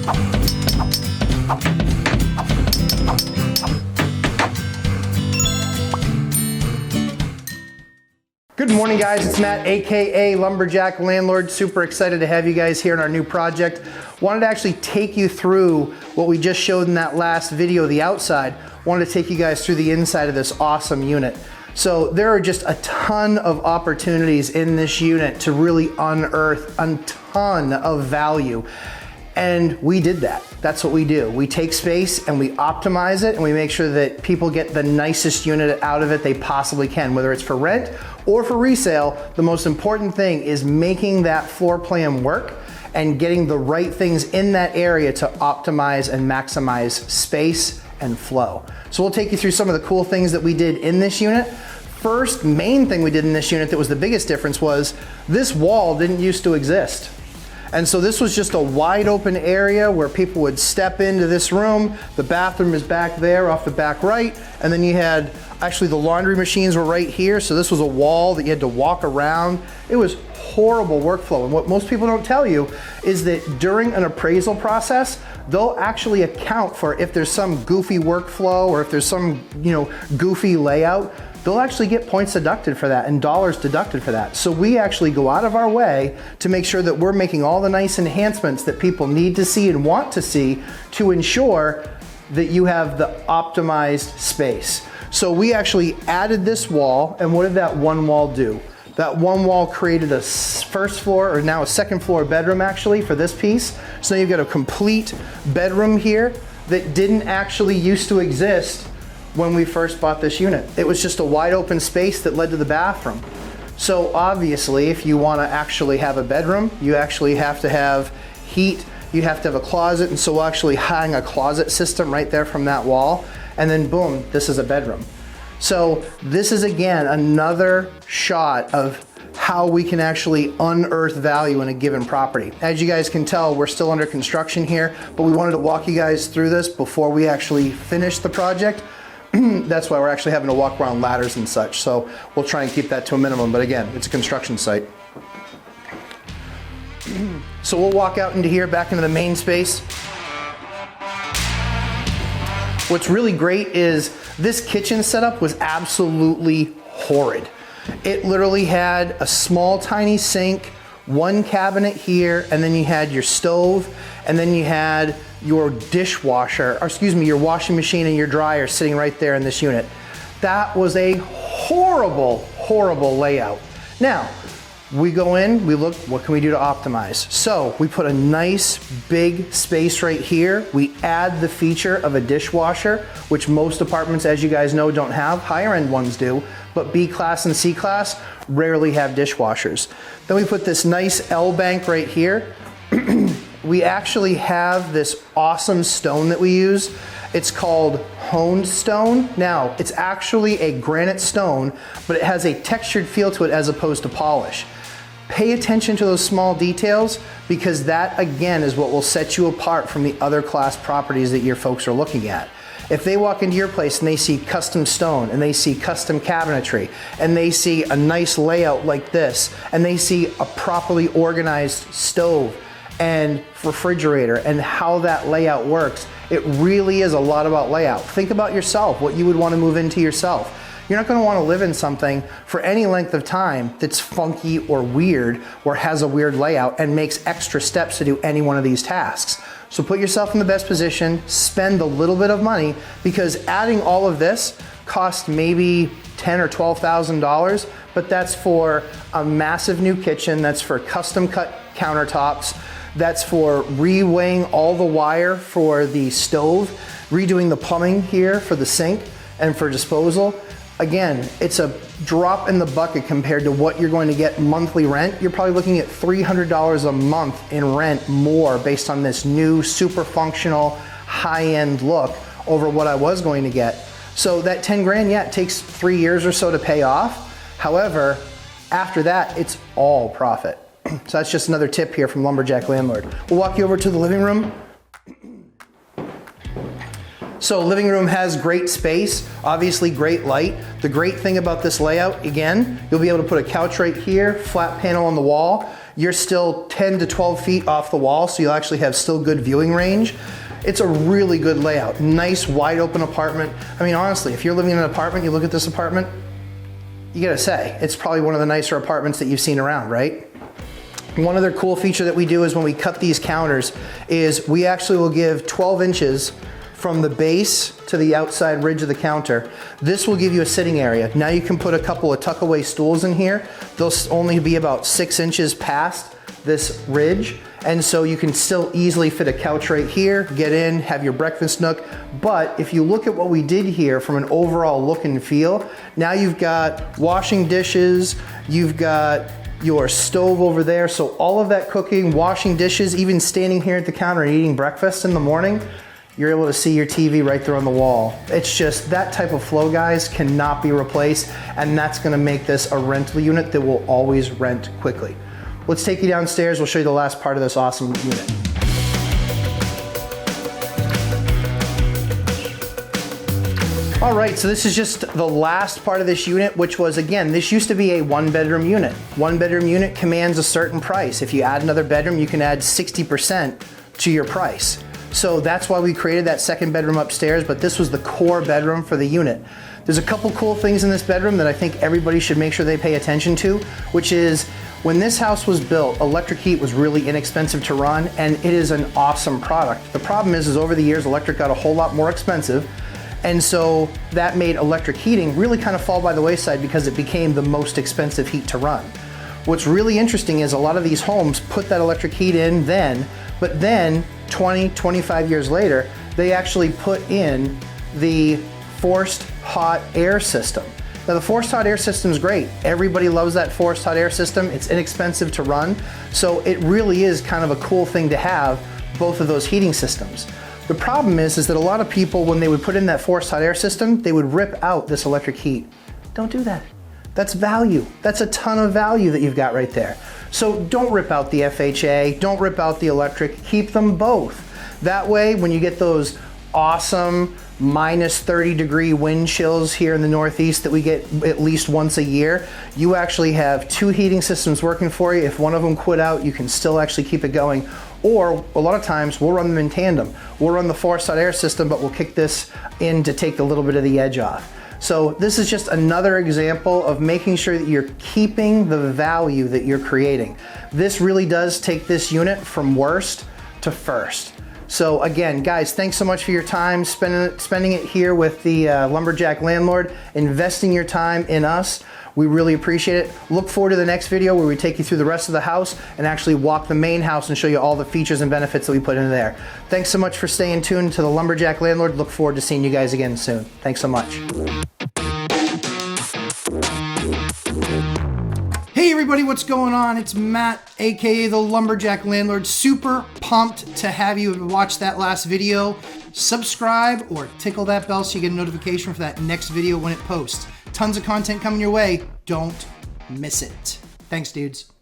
Good morning, guys. It's Matt, AKA Lumberjack Landlord. Super excited to have you guys here in our new project. Wanted to actually take you through what we just showed in that last video, the outside. Wanted to take you guys through the inside of this awesome unit. So there are just a ton of opportunities in this unit to really unearth a ton of value. And we did that. That's what we do. We take space and we optimize it and we make sure that people get the nicest unit out of it they possibly can, whether it's for rent or for resale. The most important thing is making that floor plan work and getting the right things in that area to optimize and maximize space and flow. So we'll take you through some of the cool things that we did in this unit. First main thing we did in this unit that was the biggest difference was this wall didn't used to exist. And so this was just a wide open area where people would step into this room. The bathroom is back there off the back right. And then you had, actually the laundry machines were right here. So this was a wall that you had to walk around. It was horrible workflow. And what most people don't tell you is that during an appraisal process, they'll actually account for if there's some goofy workflow or if there's some, goofy layout. They'll actually get points deducted for that and dollars deducted for that. So we actually go out of our way to make sure that we're making all the nice enhancements that people need to see and want to see to ensure that you have the optimized space. So we actually added this wall, and what did that one wall do? That one wall created a first floor, or now a second floor bedroom actually for this piece. So now you've got a complete bedroom here that didn't actually used to exist when we first bought this unit. It was just a wide open space that led to the bathroom. So obviously, if you wanna actually have a bedroom, you actually have to have heat, you have to have a closet, and so we'll actually hang a closet system right there from that wall, and then boom, this is a bedroom. So this is, again, another shot of how we can actually unearth value in a given property. As you guys can tell, we're still under construction here, but we wanted to walk you guys through this before we actually finish the project. That's why we're actually having to walk around ladders and such. So we'll try and keep that to a minimum, but again, it's a construction site. So we'll walk out into here, back into the main space. What's really great is this kitchen setup was absolutely horrid. It literally had a small, tiny sink, one cabinet here, and then you had your stove, and then you had your dishwasher, or excuse me, your washing machine and your dryer sitting right there in this unit. That was a horrible, horrible layout. Now, we go in, we look, what can we do to optimize? So we put a nice big space right here. We add the feature of a dishwasher, which most apartments, as you guys know, don't have. Higher end ones do, but B class and C class rarely have dishwashers. Then we put this nice L bank right here. We actually have this awesome stone that we use. It's called honed stone. Now, it's actually a granite stone, but it has a textured feel to it as opposed to polish. Pay attention to those small details because that, again, is what will set you apart from the other class properties that your folks are looking at. If they walk into your place and they see custom stone and they see custom cabinetry and they see a nice layout like this and they see a properly organized stove and refrigerator and how that layout works, it really is a lot about layout. Think about yourself, what you would want to move into yourself. You're not going to want to live in something for any length of time that's funky or weird or has a weird layout and makes extra steps to do any one of these tasks. So put yourself in the best position, spend a little bit of money, because adding all of this costs maybe $10,000 or $12,000, but that's for a massive new kitchen, that's for custom cut countertops, that's for reweighing all the wire for the stove, redoing the plumbing here for the sink and for disposal. Again, it's a drop in the bucket compared to what you're going to get monthly rent. You're probably looking at $300 a month in rent more based on this new super functional high-end look over what I was going to get. So that 10 grand, yeah, it takes 3 years or so to pay off. However, after that, it's all profit. So that's just another tip here from Lumberjack Landlord. We'll walk you over to the living room. So living room has great space, obviously great light. The great thing about this layout, again, you'll be able to put a couch right here, flat panel on the wall. you're still 10 to 12 feet off the wall, so you'll actually have still good viewing range. It's a really good layout. Nice, wide open apartment. I mean, honestly, if you're living in an apartment, you look at this apartment, you gotta say, it's probably one of the nicer apartments that you've seen around, right? One other cool feature that we do is when we cut these counters is we actually will give 12 inches from the base to the outside ridge of the counter. This will give you a sitting area. Now you can put a couple of tuck away stools in here. They'll only be about 6 inches past this ridge. And so you can still easily fit a couch right here, get in, have your breakfast nook. But if you look at what we did here from an overall look and feel, now you've got washing dishes, you've got your stove over there. So all of that cooking, washing dishes, even standing here at the counter and eating breakfast in the morning, you're able to see your TV right there on the wall. It's just that type of flow, guys, cannot be replaced, and that's gonna make this a rental unit that will always rent quickly. Let's take you downstairs. We'll show you the last part of this awesome unit. All right, so this is just the last part of this unit, which was, again, this used to be a 1-bedroom unit. 1-bedroom unit commands a certain price. If you add another bedroom, you can add 60% to your price. So that's why we created that 2nd bedroom upstairs, but this was the core bedroom for the unit. There's a couple cool things in this bedroom that I think everybody should make sure they pay attention to, which is when this house was built, electric heat was really inexpensive to run, and it is an awesome product. The problem is over the years, electric got a whole lot more expensive, and so that made electric heating really kind of fall by the wayside because it became the most expensive heat to run. What's really interesting is a lot of these homes put that electric heat in then, but then 20, 25 years later, they actually put in the forced hot air system. Now the forced hot air system is great. Everybody loves that forced hot air system. It's inexpensive to run. So it really is kind of a cool thing to have both of those heating systems. The problem is that a lot of people, when they would put in that forced hot air system, they would rip out this electric heat. Don't do that. That's value. That's a ton of value that you've got right there. So don't rip out the FHA, don't rip out the electric, keep them both. That way, when you get those awesome minus 30-degree wind chills here in the Northeast that we get at least once a year, you actually have 2 heating systems working for you. If one of them quit out, you can still actually keep it going. Or a lot of times we'll run them in tandem. We'll run the forced hot air system, but we'll kick this in to take a little bit of the edge off. So this is just another example of making sure that you're keeping the value that you're creating. This really does take this unit from worst to first. So again, guys, thanks so much for your time spending it here with the Lumberjack Landlord, investing your time in us. We really appreciate it. Look forward to the next video where we take you through the rest of the house and actually walk the main house and show you all the features and benefits that we put into there. Thanks so much for staying tuned to the Lumberjack Landlord. Look forward to seeing you guys again soon. Thanks so much. Hey everybody, what's going on? It's Matt, aka the Lumberjack Landlord. Super pumped to have you watch that last video. Subscribe or tickle that bell so you get a notification for that next video when it posts. Tons of content coming your way. Don't miss it. Thanks, dudes.